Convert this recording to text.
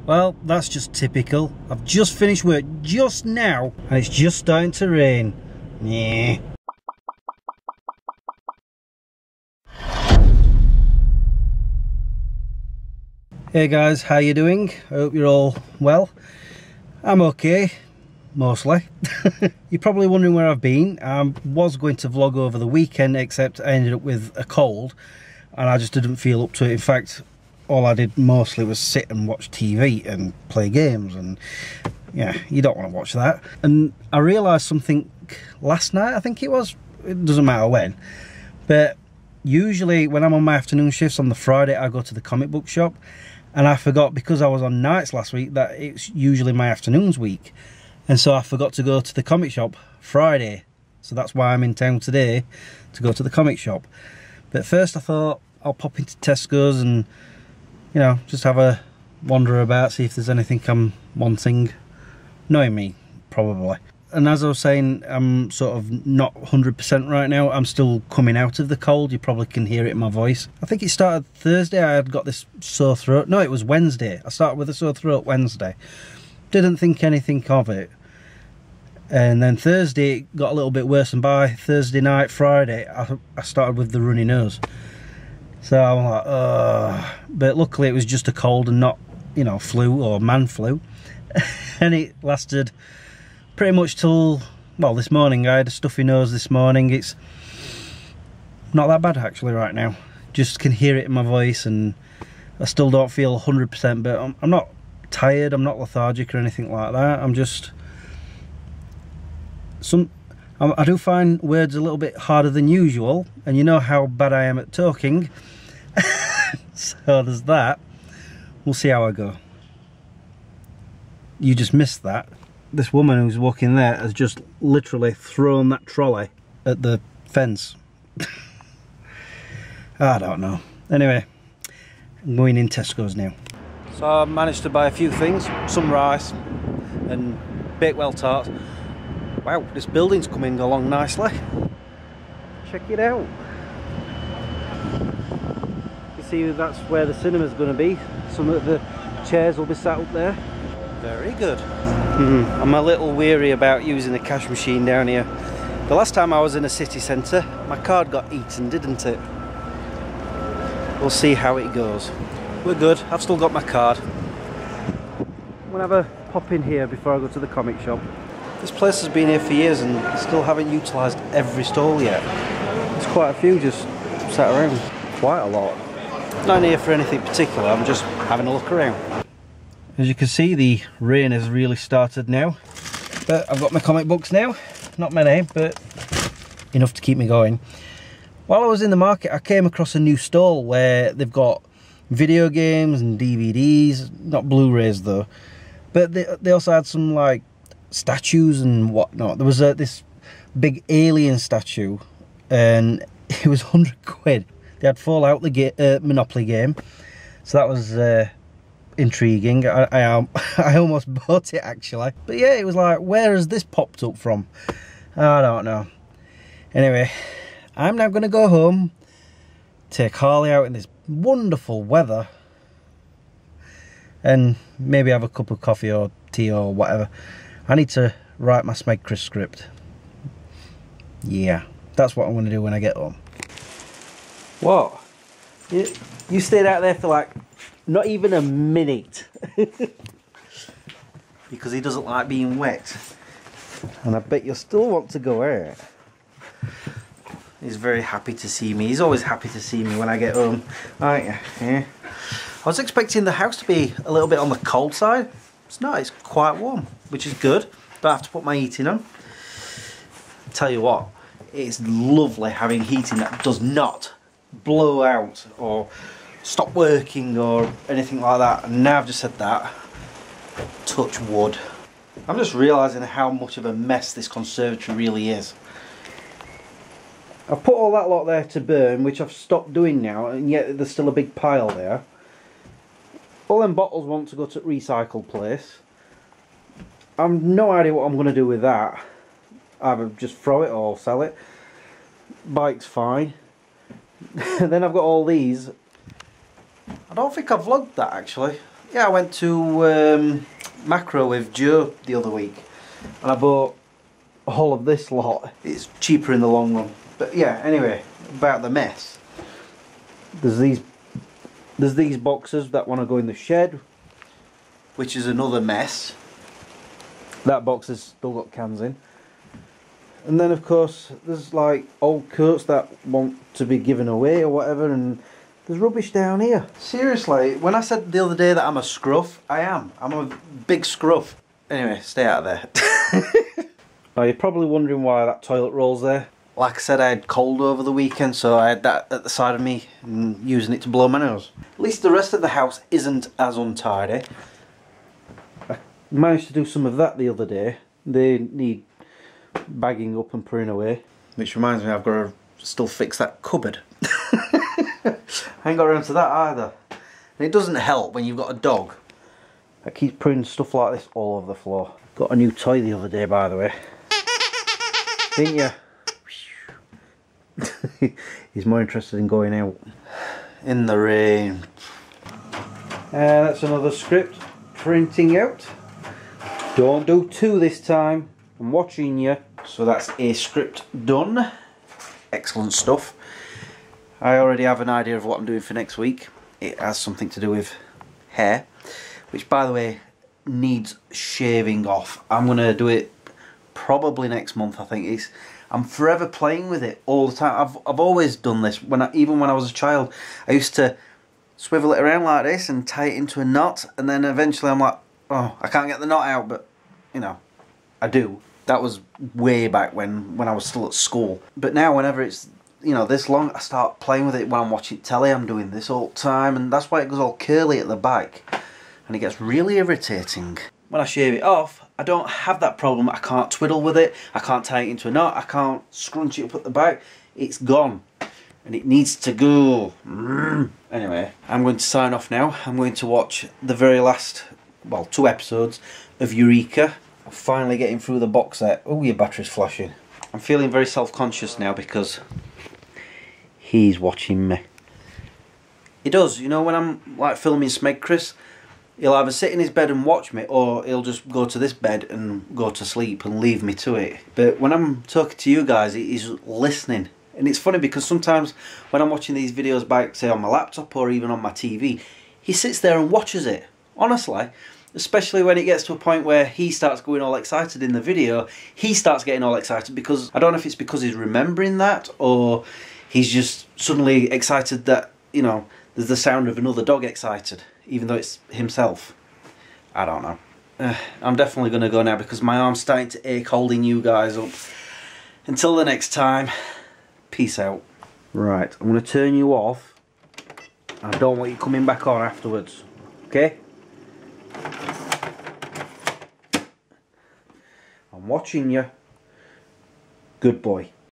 Well, that's just typical. I've just finished work just now and it's just starting to rain. Yeah. Hey guys, how you doing? I hope you're all well. I'm okay, mostly. You're probably wondering where I've been. I was going to vlog over the weekend, except I ended up with a cold and I just didn't feel up to it. In fact, all I did mostly was sit and watch TV and play games, and yeah, you don't want to watch that. And I realised something last night, I think it was, it doesn't matter when, but usually when I'm on my afternoon shifts on the Friday I go to the comic book shop, and I forgot, because I was on nights last week, that it's usually my afternoons week, and so I forgot to go to the comic shop Friday, so that's why I'm in town today to go to the comic shop. But first I thought I'll pop into Tesco's and, you know, just have a wander about, see if there's anything I'm wanting. Knowing me, probably. And as I was saying, I'm sort of not 100% right now. I'm still coming out of the cold. You probably can hear it in my voice. I think it started Thursday. I had got this sore throat. No, it was Wednesday. I started with a sore throat Wednesday. Didn't think anything of it. And then Thursday it got a little bit worse, and by Thursday night, Friday, I started with the runny nose. So I'm like, but luckily it was just a cold and not, you know, flu or man flu. And it lasted pretty much till, well, this morning. I had a stuffy nose this morning. It's not that bad actually right now. Just can hear it in my voice, and I still don't feel 100%, but I'm not tired, I'm not lethargic or anything like that. I'm just, I do find words a little bit harder than usual, and you know how bad I am at talking. So there's that. We'll see how I go. You just missed that. This woman who's walking there has just literally thrown that trolley at the fence. I don't know. Anyway, I'm going in Tesco's now. So I managed to buy a few things, some rice and Bakewell tarts. Wow, this building's coming along nicely. Check it out. You see, that's where the cinema's going to be. Some of the chairs will be sat up there. Very good. I'm a little weary about using the cash machine down here. The last time I was in a city centre, my card got eaten, didn't it? We'll see how it goes. We're good. I've still got my card. I'm going to have a pop in here before I go to the comic shop. This place has been here for years and still haven't utilised every stall yet. There's quite a few just sat around. Quite a lot. Not here for anything particular, I'm just having a look around. As you can see, the rain has really started now. But I've got my comic books now. Not many, but enough to keep me going. While I was in the market, I came across a new stall where they've got video games and DVDs, not Blu-rays though. But they also had some like statues and whatnot. There was this big alien statue and it was 100 quid. They had Fallout, the Monopoly game, so that was intriguing. I almost bought it actually, but yeah, it was like, where has this popped up from? I don't know. Anyway, I'm now going to go home, take Harley out in this wonderful weather, and maybe have a cup of coffee or tea or whatever. I need to write my Smegcris script. Yeah, that's what I'm going to do when I get home. What? You stayed out there for like not even a minute. Because he doesn't like being wet. And I bet you'll still want to go out. He's very happy to see me. He's always happy to see me when I get home, aren't you? Yeah. I was expecting the house to be a little bit on the cold side. It's not, it's quite warm, which is good. Don't have to put my heating on. Tell you what, it's lovely having heating that does not blow out or stop working or anything like that. And now I've just said that, touch wood. I'm just realising how much of a mess this conservatory really is. I've put all that lot there to burn, which I've stopped doing now, and yet there's still a big pile there. All them bottles want to go to recycle place. I've no idea what I'm going to do with that. Either just throw it or sell it. Bike's fine. Then I've got all these. I don't think I vlogged that actually. Yeah, I went to Macro with Joe the other week and I bought a whole of this lot. It's cheaper in the long run. But yeah, anyway, about the mess. There's these boxes that want to go in the shed, which is another mess. That box has still got cans in. And then of course there's like old coats that want to be given away or whatever, and there's rubbish down here. Seriously, when I said the other day that I'm a scruff, I am. I'm a big scruff. Anyway, stay out of there. Oh, you're probably wondering why that toilet roll's there. Like I said, I had cold over the weekend, so I had that at the side of me and using it to blow my nose. At least the rest of the house isn't as untidy. I managed to do some of that the other day. They need bagging up and putting away. Which reminds me, I've got to still fix that cupboard. I ain't got around to that either. And it doesn't help when you've got a dog that keeps putting stuff like this all over the floor. Got a new toy the other day, by the way. Didn't you? He's more interested in going out. In the rain. That's another script printing out. Don't do two this time. I'm watching you. So that's a script done. Excellent stuff. I already have an idea of what I'm doing for next week. It has something to do with hair, which by the way needs shaving off. I'm going to do it probably next month, I think. I'm forever playing with it all the time. I've always done this. Even when I was a child, I used to swivel it around like this and tie it into a knot, and then eventually I'm like, oh, I can't get the knot out, but you know, I do. That was way back when I was still at school. But now whenever it's, you know, this long, I start playing with it when I'm watching telly. I'm doing this all the time, and that's why it goes all curly at the back, and it gets really irritating. When I shave it off, I don't have that problem. I can't twiddle with it, I can't tie it into a knot, I can't scrunch it up at the back. It's gone, and it needs to go. Anyway, I'm going to sign off now. I'm going to watch the very last, well, 2 episodes of Eureka. I'm finally getting through the box set. Oh, your battery's flashing. I'm feeling very self-conscious now because he's watching me. He does, you know, when I'm like filming Smeg Chris, he'll either sit in his bed and watch me, or he'll just go to this bed and go to sleep and leave me to it. But when I'm talking to you guys, he's listening. And it's funny because sometimes when I'm watching these videos back, say on my laptop or even on my TV, he sits there and watches it. Honestly. Especially when it gets to a point where he starts going all excited in the video, he starts getting all excited because, I don't know if it's because he's remembering that, or he's just suddenly excited that, you know, there's the sound of another dog excited, even though it's himself. I don't know. I'm definitely going to go now because my arm's starting to ache holding you guys up. Until the next time, peace out. Right, I'm going to turn you off. I don't want you coming back on afterwards. Okay? I'm watching you. Good boy.